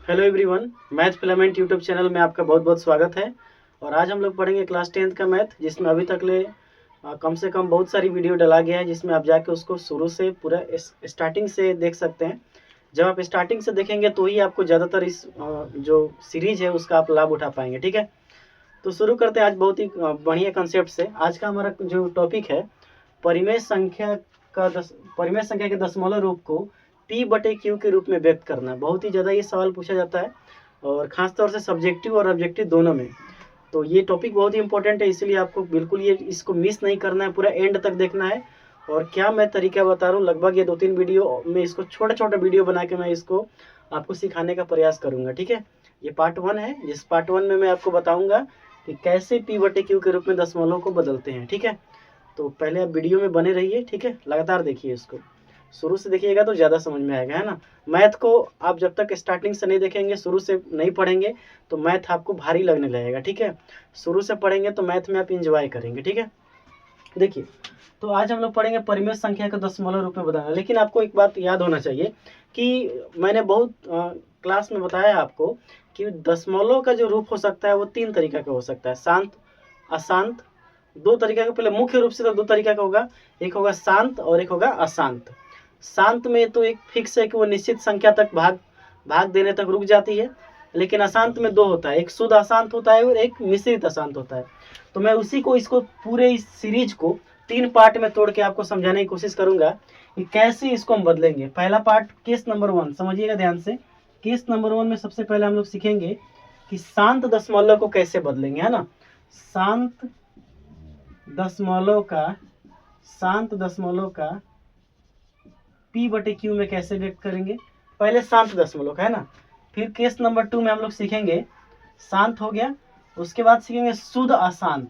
Hello everyone, math filament YouTube channel में आपका बहुत बहुत स्वागत है। और आज हम लोग पढ़ेंगे क्लास 10th का मैथ, जिसमें अभी तक ले कम से कम बहुत सारी वीडियो डाला गया है, जिसमें आप जाके उसको शुरू से पूरा स्टार्टिंग से देख सकते हैं। जब आप स्टार्टिंग से देखेंगे तो ही आपको ज़्यादातर इस जो सीरीज है उसका आप लाभ उठा पाएंगे। ठीक है, तो शुरू करते हैं आज बहुत ही बढ़िया कंसेप्ट से। आज का हमारा जो टॉपिक है, परिमेय संख्या परिमेय संख्या के दशमलव रूप को P/Q के रूप में व्यक्त करना। बहुत ही ज़्यादा ये सवाल पूछा जाता है, और ख़ासतौर से सब्जेक्टिव और ऑब्जेक्टिव दोनों में। तो ये टॉपिक बहुत ही इंपॉर्टेंट है, इसीलिए आपको बिल्कुल ये इसको मिस नहीं करना है, पूरा एंड तक देखना है। और क्या मैं तरीका बता रहा हूँ, लगभग ये 2-3 वीडियो में इसको छोटा छोटा वीडियो बना के मैं इसको आपको सिखाने का प्रयास करूँगा। ठीक है, ये पार्ट 1 है, जिस पार्ट 1 में मैं आपको बताऊँगा कि कैसे P/Q के रूप में दशमलव को बदलते हैं। ठीक है, तो पहले आप वीडियो में बने रहिए। ठीक है, लगातार देखिए, इसको शुरू से देखिएगा तो ज़्यादा समझ में आएगा, है ना। मैथ को आप जब तक स्टार्टिंग से नहीं देखेंगे, शुरू से नहीं पढ़ेंगे, तो मैथ आपको भारी लगने लगेगा। ठीक है, शुरू से पढ़ेंगे तो मैथ में आप इंजॉय करेंगे। ठीक है, देखिए, तो आज हम लोग पढ़ेंगे परिमेय संख्या को दशमलव रूप में बदलना। लेकिन आपको एक बात याद होना चाहिए कि मैंने बहुत क्लास में बताया आपको कि दशमलव का जो रूप हो सकता है वो 3 तरीका का हो सकता है, शांत, अशांत। 2 तरीका का, पहले मुख्य रूप से तो 2 तरीका का होगा, एक होगा शांत और एक होगा अशांत। शांत में तो एक फिक्स है कि वो निश्चित संख्या तक भाग देने तक रुक जाती है, लेकिन अशांत में 2 होता है, एक शुद्ध अशांत होता है और एक मिश्रित अशांत होता है। तो मैं उसी को इसको पूरे इस सीरीज को 3 पार्ट में तोड़ के आपको समझाने की कोशिश करूंगा कि कैसे इसको हम बदलेंगे। पहला पार्ट, केस नंबर 1, समझिएगा ध्यान से। केस नंबर 1 में सबसे पहले हम लोग सीखेंगे कि शांत दशमलव को कैसे बदलेंगे, है ना। शांत दशमलव का P/Q में कैसे व्यक्त करेंगे, पहले शांत दशमलव का, है ना। फिर केस नंबर 2 में हम लोग सीखेंगे, शांत हो गया, उसके बाद सीखेंगे शुद्ध अशांत।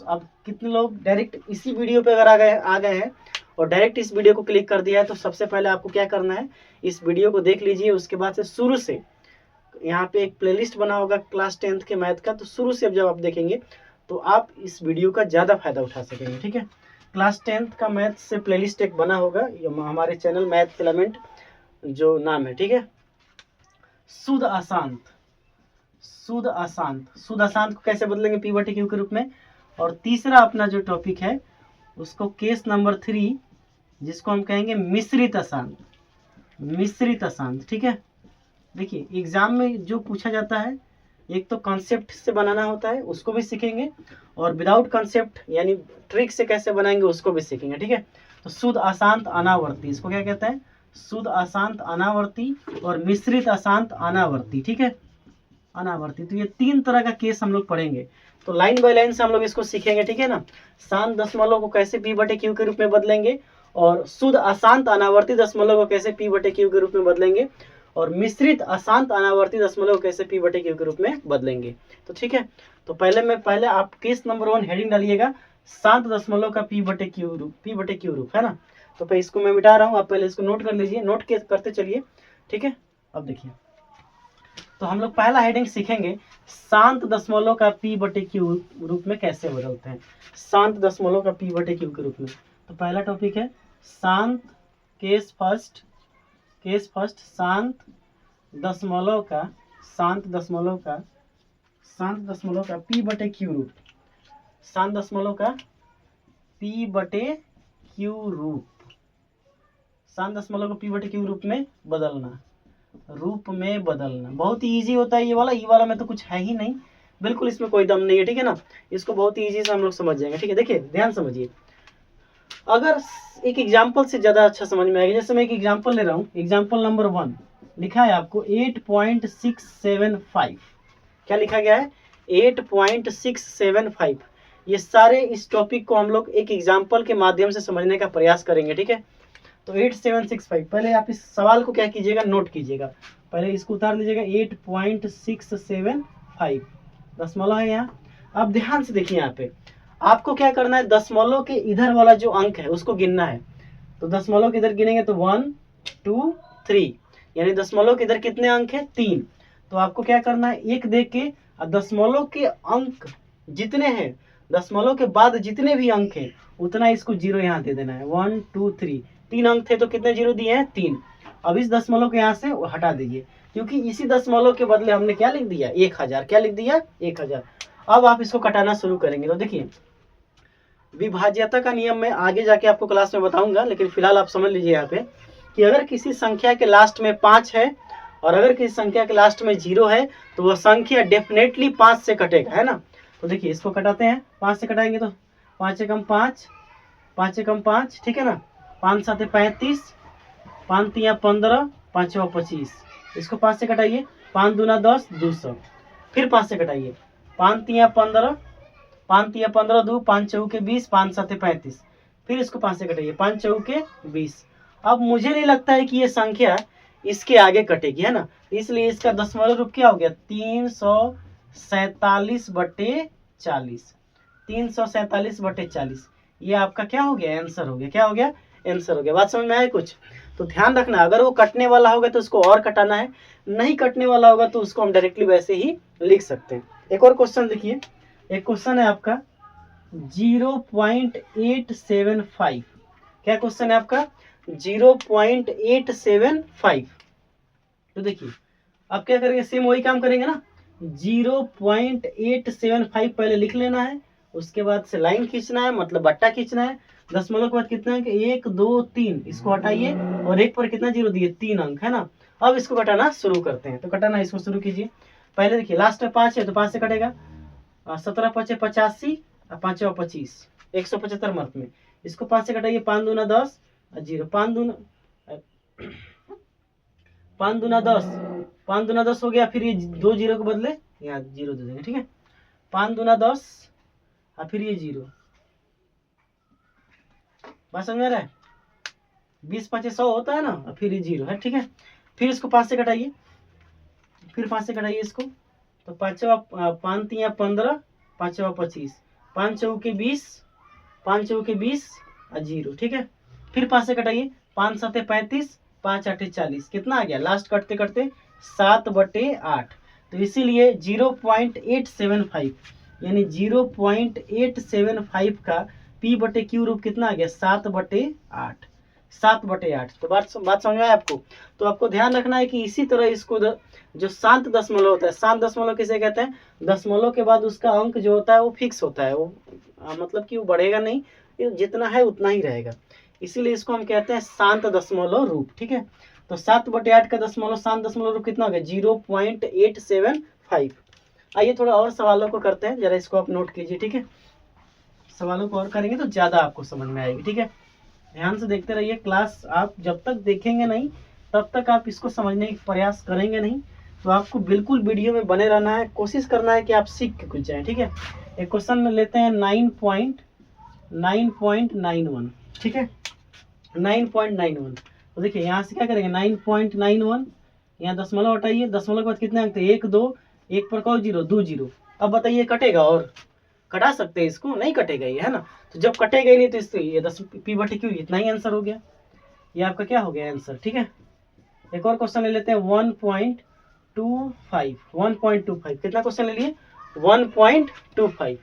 अब कितने लोग डायरेक्ट इसी वीडियो पे अगर आ गए हैं और डायरेक्ट इस वीडियो को क्लिक कर दिया है, तो सबसे पहले आपको क्या करना है, इस वीडियो को देख लीजिए। उसके बाद से शुरू से यहाँ पे एक प्लेलिस्ट बना होगा क्लास 10th के मैथ का, तो शुरू से जब आप देखेंगे तो आप इस वीडियो का ज़्यादा फायदा उठा सकेंगे। ठीक है, क्लास 10th का मैथ से प्लेलिस्ट एक बना होगा हमारे चैनल मैथ फिलामेंट जो नाम है। ठीक है, शुद्ध अशांत को कैसे बदलेंगे P/Q के रूप में। और तीसरा अपना जो टॉपिक है उसको केस नंबर 3, जिसको हम कहेंगे मिश्रित अशांत। ठीक है, देखिए एग्जाम में जो पूछा जाता है, एक तो कॉन्सेप्ट से बनाना होता है, उसको भी सीखेंगे, और विदाउट कॉन्सेप्ट यानी ट्रिक से कैसे बनाएंगे उसको भी सीखेंगे। ठीक है, तो शुद्ध अशांत अनावर्ती, इसको क्या कहते हैं, शुद्ध अशांत अनावर्ती, और मिश्रित अशांत अनावर्ती। ठीक है, अनावर्ती। तो ये 3 तरह का केस हम लोग पढ़ेंगे, तो लाइन बाय लाइन से हम लोग इसको सीखेंगे। ठीक है ना, शांत दशमलव को कैसे P/Q के रूप में बदलेंगे, और शुद्ध अशांत अनावर्ती दशमलव को कैसे P/Q के रूप में बदलेंगे, और मिश्रित अशांत अनावर्ती दशमलव को कैसे P/Q के रूप में बदलेंगे। तो ठीक है, तो पहले आप केस नंबर 1 हेडिंग डालिएगा, शांत दशमलव का P/Q रूप, है ना। तो पहले इसको मैं मिटा रहा हूँ, आप पहले इसको नोट कर लीजिए, नोट करते चलिए। ठीक है, अब देखिए, तो हम लोग पहला हेडिंग सीखेंगे, शांत दशमलव का P/Q रूप में कैसे बदलते हैं, शांत दशमलव का P/Q के रूप में। तो पहला टॉपिक है शांत, केस फर्स्ट, शांत दशमलव का P/Q रूप, शांत दशमलव का P/Q रूप, शांत दशमलव को P/Q रूप में बदलना, बहुत ही इजी होता है ये वाला में तो कुछ है ही नहीं, बिल्कुल इसमें कोई दम नहीं है। ठीक है ना, इसको बहुत ही इजी से हम लोग समझ जाएंगे। ठीक है, देखिए ध्यान समझिए, अगर एक एग्जांपल से ज़्यादा अच्छा समझ में आएगा। जैसे मैं एक एग्जांपल ले रहा हूँ, एग्जांपल नंबर 1 लिखा है आपको 8.675, क्या लिखा गया है, 8.675। ये सारे इस टॉपिक को हम लोग एक एग्जाम्पल के माध्यम से समझने का प्रयास करेंगे। ठीक है, तो 8765, पहले आप इस सवाल को क्या कीजिएगा, नोट कीजिएगा, पहले इसको उतार लीजिएगा। 8.675 दशमलव है यहाँ। अब ध्यान से देखिए, यहाँ पे आपको क्या करना है, दशमलव के इधर वाला जो अंक है उसको गिनना है। तो दशमलव के इधर गिनेंगे तो 1 2 3, यानी दशमलव के इधर कितने अंक है, 3। तो आपको क्या करना है, एक देख के दशमलव के अंक जितने हैं, दशमलव के बाद जितने भी अंक हैं उतना इसको 0 यहाँ दे देना है। 1 2 3, 3 अंक थे तो कितने 0 दिए हैं, 3। अब इस दशमलव को यहाँ से हटा दीजिए, क्योंकि इसी दशमलव के बदले हमने क्या लिख दिया, 1000। क्या लिख दिया, 1000। अब आप इसको कटाना शुरू करेंगे तो देखिए विभाज्यता का नियम मैं आगे जाके आपको क्लास में बताऊंगा, लेकिन फिलहाल आप समझ लीजिए यहाँ पे कि अगर किसी संख्या के लास्ट में 5 है और अगर किसी संख्या के लास्ट में 0 है तो वह संख्या डेफिनेटली 5 से कटेगा, है ना। तो देखिए इसको कटाते हैं, 5 से कटाएंगे तो 5 से कम 5, 5 से कम 5, ठीक है ना। 5 7 35, 5 3 15, 5 6 25। इसको 5 से कटाइए, 5 दूना 10, 200। फिर 5 से कटाइए, 5 3 15, 5 3 15 2, 5 चौके 20, 5 7 35। फिर इसको 5 से कटाइए, 5 चौके 20। अब मुझे नहीं लगता है कि ये संख्या इसके आगे कटेगी, है ना। इसलिए इसका दशमलव रूप क्या हो गया, 347/40। 347/40 ये आपका क्या हो गया, आंसर हो गया। क्या हो गया, आंसर हो गया। बात समझ में आया कुछ? तो ध्यान रखना, अगर वो कटने वाला होगा तो उसको और कटाना है, नहीं कटने वाला होगा तो उसको हम डायरेक्टली वैसे ही लिख सकते हैं। एक और क्वेश्चन देखिए, एक क्वेश्चन है आपका 0.875। क्या क्वेश्चन है आपका, 0.875। तो देखिए अब क्या करेंगे, सेम वही काम करेंगे ना। 0.875 पहले लिख लेना है, उसके बाद से लाइन खींचना है, मतलब बट्टा खींचना है। दशमलव के बाद कितना है कि 1 2 3, इसको हटाइए और 1 पर कितना जीरो दिए, 3 अंक, है ना। अब इसको कटाना शुरू करते हैं, तो कटाना इसको शुरू कीजिए। पहले देखिए लास्ट में 5 है तो 5 से कटेगा, 17 5 85, 5 25, 175 मर्थ में। इसको 5 से कटाइए, 5 दूना 10, 0, 5 दूना 10, 5 दूना 10 हो गया। फिर ये 2 जीरो के बदले यहाँ 0 दे देंगे, ठीक है। 5 दूना 10 और फिर ये 0। बात समझ में आ रहा है, 20 5 100 होता है ना, और फिर ये 0 है, ठीक है। फिर इसको 5 से कटाइए, फिर 5 से कटाइए इसको, तो 5 3 15, 5 25, 5 चौके 20, 5 चौके 20 और 0, ठीक है। फिर 5 से कटाइए, 5 7 35, 5 8 40। कितना आ गया, लास्ट कटते कटते 7/8। तो इसीलिए 0.875 यानी 0.875 का P/Q रूप कितना आ गया, 7/8। 7/8। तो बात समझ में आया आपको? तो आपको ध्यान रखना है कि इसी तरह इसको जो शांत दशमलव होता है, शांत दशमलव किसे कहते हैं, दशमलव के बाद उसका अंक जो होता है वो फिक्स होता है, वो मतलब कि वो बढ़ेगा नहीं, जितना है उतना ही रहेगा। इसीलिए इसको हम कहते हैं शांत दशमलव रूप, ठीक है। तो 7/8 का दशमलव शांत दशमलव रूप कितना हो गया, 0.875। आइए थोड़ा और सवालों को करते हैं, जरा इसको आप नोट कीजिए, ठीक है। सवालों को और करेंगे तो ज़्यादा आपको समझ में आएगी, ठीक है। ध्यान से देखते रहिए क्लास, आप जब तक देखेंगे नहीं तब तक आप इसको समझने का प्रयास करेंगे नहीं। तो आपको बिल्कुल वीडियो में बने रहना है, कोशिश करना है कि आप सीख के कुछ जाएँ, ठीक है। एक क्वेश्चन लेते हैं 9.91, ठीक है। 9.91। तो देखिए यहाँ से क्या करेंगे, 9.91, यहाँ दशमलव हटाइए, दशमलव के बाद कितने अंक थे, 1 2, 1 पर कौ 0, 2 0। अब बताइए कटेगा, और कटा सकते हैं इसको, नहीं कटेगा ये, है ना। तो जब कटेगा ही नहीं तो इससे ये 10 P/Q इतना ही आंसर हो गया, ये आपका क्या हो गया आंसर, ठीक है। एक और क्वेश्चन ले लेते हैं 1.25। 1.25 कितना क्वेश्चन ले लिए, 1.25।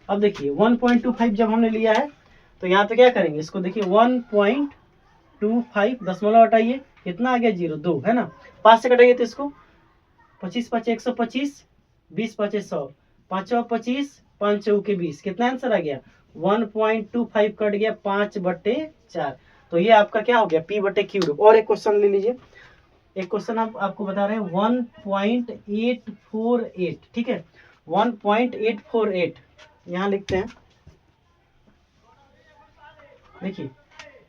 अब देखिए 1.25 जब हमने लिया है तो यहाँ पे क्या करेंगे, इसको देखिए 1.25 दशमलव हटाइए, कितना आ गया 0 2, है ना। 5 से कटाइए तो इसको 25 5 125, 20 5 100, 5 25, 5 चौके 20। कितना आंसर आ गया, 1.25 कट गया 5/4। तो ये आपका क्या हो गया, P/Q रूप। और एक क्वेश्चन ले लीजिए, एक क्वेश्चन आपको बता रहे हैं 1.848, ठीक है। 1.848 यहाँ लिखते हैं, देखिए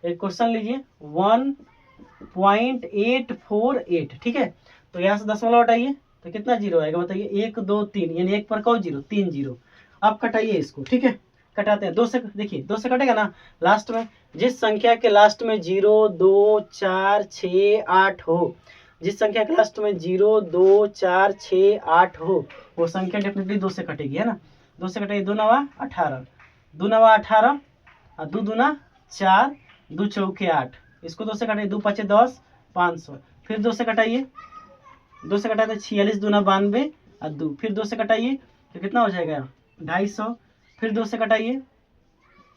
एक क्वेश्चन लीजिए 1.848, ठीक है। तो यहाँ से दशमलव हटाइए तो कितना 0 आएगा बताइए, 1 2 3, यानी 1 पर कौ 0, 3 0। अब कटाइए इसको, ठीक है। कटाते हैं 2 से, देखिए 2 से कटेगा ना, लास्ट में जिस संख्या के लास्ट में 0 2 4 6 8 हो, जिस संख्या के लास्ट में 0 2 4 6 8 हो, वो संख्या डेफिनेटली 2 से कटेगी, है ना। 2 से कटेगी, 2 9 18, 2 9 18, 2 दूना 4, 2 चौके 8। इसको 2 से कटाइए, 2 5 10, 500। फिर 2 से कटाइए, 2 से कटाते 46 दूना 92 और 2। फिर 2 से कटाइए तो कितना हो जाएगा, 250। फिर 2 से कटाइए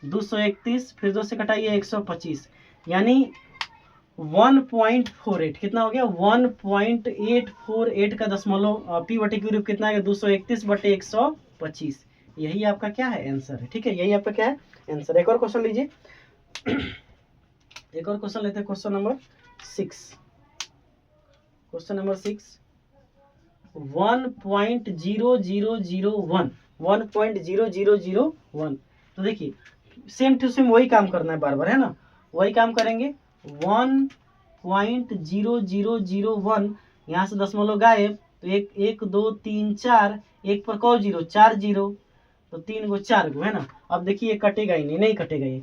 231, फिर 2 से कटाइए 125। यानी 1.48 कितना हो गया 1.848 का दशमलव पी बटे क्यू रूप कितना है 231 बटे 125। यही आपका क्या है आंसर है। ठीक है, यही आपका क्या है आंसर। एक और क्वेश्चन लीजिए एक और क्वेश्चन लेते हैं। क्वेश्चन नंबर 6 1.0001 तो देखिए सेम टू सेम वही काम करना है बार बार, है ना, वही काम करेंगे। 1.0001 यहाँ से दशमलव गायब तो एक 2 3 4 एक पर कौ जीरो 4 जीरो तो 3 गो 4 गो, है ना। अब देखिए ये कटेगा ही नहीं कटेगा, ये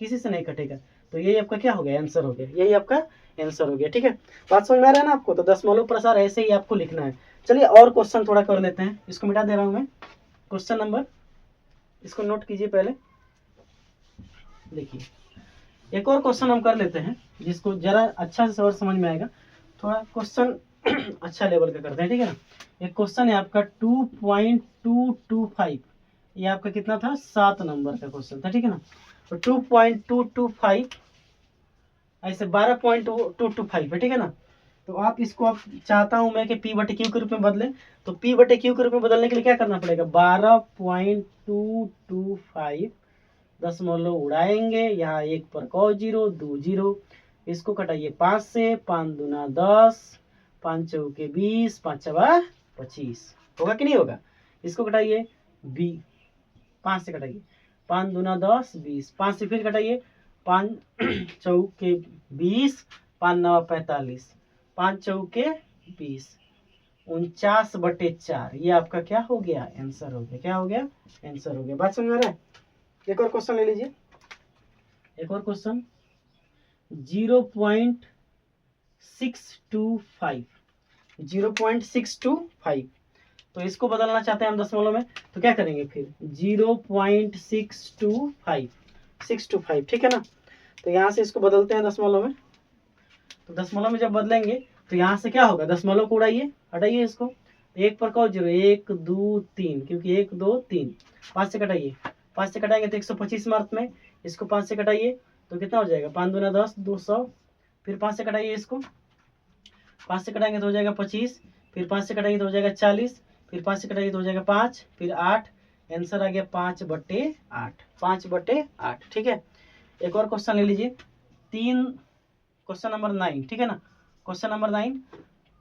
किसी से नहीं कटेगा, तो यही आपका क्या हो गया आंसर हो गया, यही आपका आंसर हो गया। ठीक है, बात समझ में आ रहा है ना आपको। तो दशमलव प्रसार ऐसे ही आपको लिखना है। चलिए और क्वेश्चन थोड़ा कर लेते हैं, इसको मिटा दे रहा हूं मैं। क्वेश्चन नंबर, इसको नोट कीजिए पहले, देखिए एक और क्वेश्चन हम कर लेते हैं जिसको जरा अच्छा से सवाल समझ में आएगा। थोड़ा क्वेश्चन अच्छा लेवल का करते हैं, ठीक है ना। एक क्वेश्चन है आपका 2.225, ये आपका कितना था 7 नंबर का क्वेश्चन था, ठीक है ना। तो 2.225 ऐसे 12.225 है, ठीक है ना। तो आप इसको आप चाहता हूं मैं कि पी बटे क्यू के रूप में बदले, तो पी बटे क्यू के रूप में बदलने के लिए क्या करना पड़ेगा 12.225 दशमलव उड़ाएंगे, यहाँ एक पर कौ जीरो 2 जीरो, इसको कटाइए 5 से, 5 दूना 10, 5 चौके 20, 5 चौवा 25, होगा कि नहीं होगा। इसको कटाइए 5 से कटाइए, 5 दूना 10 20, 5 से फिर कटाइए, 5 चौके 20, 5 नवा 45, 5 चौके 20, 49/4, ये आपका क्या हो गया आंसर हो गया, क्या हो गया आंसर हो गया। बात समझ में आ रहा है। एक और क्वेश्चन ले लीजिए, एक और क्वेश्चन 0.625 तो इसको बदलना चाहते हैं हम दशमलव में, तो क्या करेंगे फिर 0.625 ठीक है ना। तो यहाँ से इसको बदलते हैं दशमलव में, तो दशमलव में जब बदलेंगे तो यहाँ से क्या होगा, दशमलव को उड़ाइए, हटाइए इसको, एक पर कौ जीरो 1 2 3, क्योंकि 1 2 3, 5 से कटाइए, 5 से कटाएंगे तो 125 मार्क में, इसको 5 से कटाइए तो कितना हो जाएगा 5 दूना 10 200, फिर 5 से कटाइए इसको, 5 से कटाएंगे तो हो जाएगा 25, फिर 5 से कटाइए तो हो जाएगा 40, फिर 5 से कटाइए तो हो जाएगा 5, फिर 8, आंसर आ गया 5/8, 5/8, ठीक है। एक और क्वेश्चन ले लीजिए, क्वेश्चन नंबर 9, ठीक है ना। क्वेश्चन नंबर 9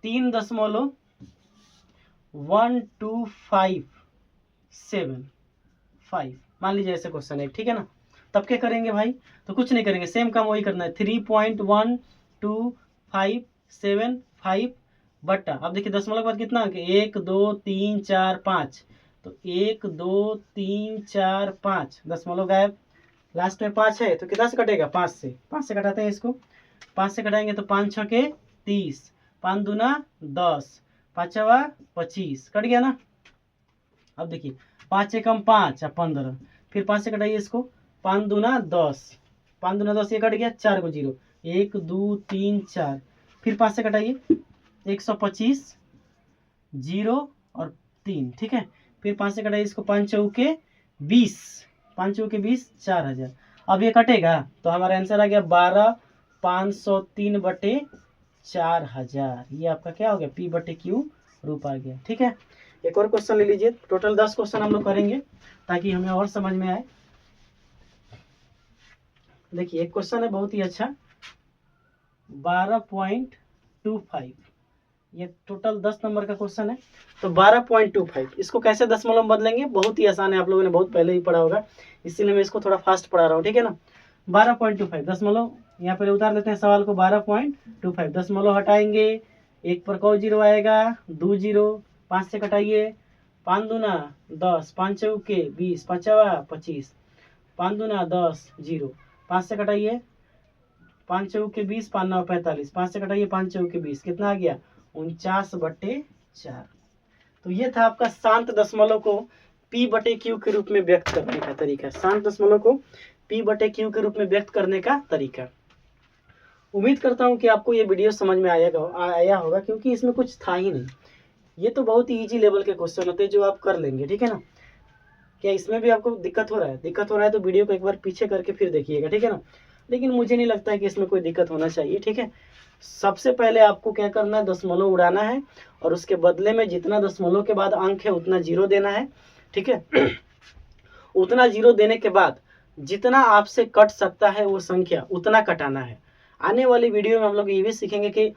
3.12575 मान लीजिए ऐसे क्वेश्चन है, ठीक है ना। तब क्या करेंगे भाई, तो कुछ नहीं करेंगे, सेम काम वही करना है, 3.12575 बट्टा, अब देखिए दशमलव के बाद कितना 1 2 3 4 5, तो 1 2 3 4 5, दशमलव गायब, लास्ट में 5 है तो कितना से कटेगा 5 से, 5 से कटाते हैं इसको, 5 से कटाएंगे तो 5 छके 30, 5 दूना 10, 5 चौवा 25, कट गया ना। अब देखिए 5 एकम 5 और 15, फिर 5 से कटाइए इसको, 5 दूना 10, 5 दूना 10 ये कट गया, 4 को जीरो 1 2 3 4, फिर 5 से कटाइए 125 जीरो और 3, ठीक है। फिर 5 से कटाइए इसको, 5 चौके 20, 5 चौके 20 4000, अब ये कटेगा तो हमारा आंसर आ गया 12,503/4000, ये आपका क्या हो गया पी बटे क्यू रूप आ गया, ठीक है। एक और क्वेश्चन ले लीजिए, टोटल 10 क्वेश्चन हम लोग करेंगे ताकि हमें और समझ में आए। देखिए एक क्वेश्चन है बहुत ही अच्छा 12.25, ये टोटल 10 नंबर का क्वेश्चन है। तो 12.25 इसको कैसे दशमलव में बदलेंगे, बहुत ही आसान है, आप लोगों ने बहुत पहले ही पढ़ा होगा, इसीलिए मैं इसको थोड़ा फास्ट पढ़ा रहा हूँ, ठीक है ना। 12.25 दशमलव यहाँ पर उतार लेते हैं सवाल को, 12.25 दशमलव हटाएंगे, एक पर कौ जीरो आएगा 2 जीरो, 5 से कटाइए, 5 दूना 10, 5 चौके 20, 5 चौवा 25, 5 दूना 10 जीरो, 5 से कटाइए, 5 चौके 20, 5 नौ 45, 5 से कटाइए 5 चौके 20, कितना आ गया 49/4। तो ये था आपका शांत दशमलव को पी बटे क्यू के रूप में व्यक्त करने का तरीका, शांत दशमलव को पी बटे क्यू के रूप में व्यक्त करने का तरीका। उम्मीद करता हूँ कि आपको ये वीडियो समझ में आया होगा, क्योंकि इसमें कुछ था ही नहीं, ये तो बहुत ही इजी लेवल के क्वेश्चन होते हैं जो आप कर लेंगे, ठीक है ना। क्या इसमें भी आपको दिक्कत हो रहा है, दिक्कत हो रहा है तो वीडियो को एक बार पीछे करके फिर देखिएगा, ठीक है ना। लेकिन मुझे नहीं लगता है कि इसमें कोई दिक्कत होना चाहिए। ठीक है, सबसे पहले आपको क्या करना है, दशमलव उड़ाना है और उसके बदले में जितना दशमलव के बाद अंक है उतना जीरो देना है। ठीक है उतना जीरो देने के बाद जितना आपसे कट सकता है वो संख्या उतना कटाना है। आने वाली वीडियो में हम लोग ये भी सीखेंगे कि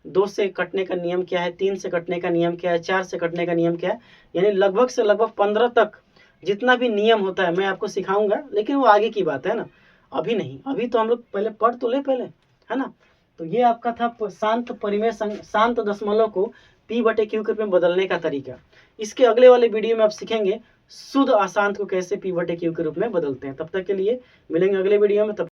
2 से कटने का नियम क्या है, 3 से कटने का नियम क्या है, 4 से कटने का नियम क्या है, यानी लगभग से लगभग 15 तक जितना भी नियम होता है मैं आपको सिखाऊंगा, लेकिन वो आगे की बात है ना, अभी नहीं। अभी तो हम लोग पहले पढ़ तो ले पहले, है ना। तो ये आपका था शांत परिमेय शांत दशमलव को p/q के रूप में बदलने का तरीका। इसके अगले वाले वीडियो में आप सीखेंगे शुद्ध अशांत को कैसे p/q के रूप में बदलते हैं। तब तक के लिए मिलेंगे अगले वीडियो में। तब